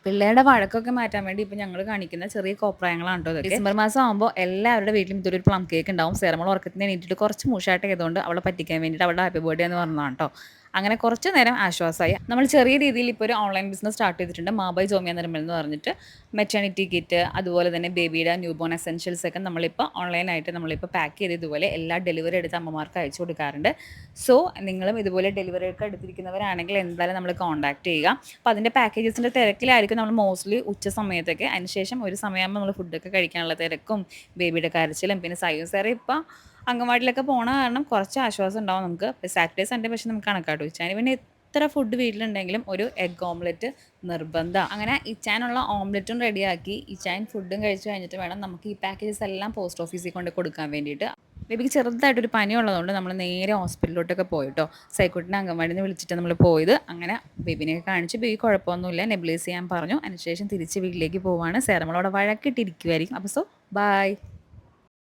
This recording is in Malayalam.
പിള്ളേരുടെ വഴക്കൊക്കെ മാറ്റാൻ വേണ്ടി ഇപ്പം ഞങ്ങൾ കാണിക്കുന്ന ചെറിയ കോപ്രായങ്ങളാണ് കേട്ടോ ഇതൊക്കെ. ഡിസംബർ മാസം ആകുമ്പോൾ എല്ലാവരുടെ വീട്ടിലും ഇതൊരു പ്ലം കേക്ക് ഉണ്ടാവും. സെറമോൾ ഉറക്കത്തിന് എണീറ്റിട്ട് കുറച്ച് മൂഷായിട്ട് ചെയ്തുകൊണ്ട് അവളെ പറ്റിക്കാൻ വേണ്ടിയിട്ട് അവളുടെ ഹാപ്പി ബർത്ത്ഡേ എന്ന് പറഞ്ഞതാണ് കേട്ടോ. അങ്ങനെ കുറച്ച് നേരം ആശ്വാസമായി. നമ്മൾ ചെറിയ രീതിയിൽ ഇപ്പോൾ ഒരു ഓൺലൈൻ ബിസിനസ് സ്റ്റാർട്ട് ചെയ്തിട്ടുണ്ട്. മാബൈ ജോമിയ നിർമ്മൽ എന്ന് പറഞ്ഞിട്ട് മെറ്റേണിറ്റി കിറ്റ്, അതുപോലെ തന്നെ ബേബിയുടെ ന്യൂ ബോൺ എസെൻഷ്യൽസ് ഒക്കെ നമ്മളിപ്പോൾ ഓൺലൈനായിട്ട് നമ്മളിപ്പോൾ പാക്ക് ചെയ്ത് ഇതുപോലെ എല്ലാ ഡെലിവറി എടുത്ത് അമ്മമാർക്ക് അയച്ചു കൊടുക്കാറുണ്ട്. സോ നിങ്ങളും ഇതുപോലെ ഡെലിവറി ഒക്കെ എടുത്തിരിക്കുന്നവരാണെങ്കിൽ എന്തായാലും നമ്മൾ കോൺടാക്ട് ചെയ്യുക. അപ്പോൾ അതിൻ്റെ പാക്കേജസിൻ്റെ തിരക്കിലായിരിക്കും നമ്മൾ മോസ്റ്റ്ലി ഉച്ച സമയത്തൊക്കെ. അതിനുശേഷം ഒരു സമയമാകുമ്പോൾ നമ്മൾ ഫുഡൊക്കെ കഴിക്കാനുള്ള തിരക്കും ബേബിയുടെ കരച്ചിലും പിന്നെ സൈൻസ് ഇപ്പോൾ അംഗൻവാടിയിലൊക്കെ പോണ കാരണം കുറച്ച് ആശ്വാസം ഉണ്ടാവും നമുക്ക്. സാറ്റർഡേ സൺഡേ പക്ഷേ നമുക്ക് കണക്കാട്ട് ഇച്ചാൻ പിന്നെ എത്ര ഫുഡ് വീട്ടിലുണ്ടെങ്കിലും ഒരു എഗ് ഓംലെറ്റ് നിർബന്ധമാണ്. അങ്ങനെ ഇച്ചാനുള്ള ഓംലെറ്റും റെഡിയാക്കി ഇച്ചാൻ ഫുഡും കഴിച്ച് കഴിഞ്ഞിട്ട് വേണം നമുക്ക് ഈ പാക്കേജസ് എല്ലാം പോസ്റ്റ് ഓഫീസിൽ കൊണ്ട് കൊടുക്കാൻ വേണ്ടിയിട്ട്. ബേബിക്ക് ചെറുതായിട്ടൊരു പനി ഉള്ളതുകൊണ്ട് നമ്മൾ നേരെ ഹോസ്പിറ്റലിലോട്ടൊക്കെ പോയിട്ടോ. സൈക്കോട്ടിനെ അംഗൻവാടിയിൽ നിന്ന് വിളിച്ചിട്ട് നമ്മൾ പോയത്. അങ്ങനെ ബേബിനെയൊക്കെ കാണിച്ച് ബേബി കുഴപ്പമൊന്നുമില്ല, നെബിലൈസ് ചെയ്യാൻ പറഞ്ഞു. അതിനുശേഷം തിരിച്ച് വീട്ടിലേക്ക് പോവാണ്. സെറമോളോടെ വഴക്കിട്ടിരിക്കുമായിരിക്കും. അപ്പോൾ സോ ബൈ.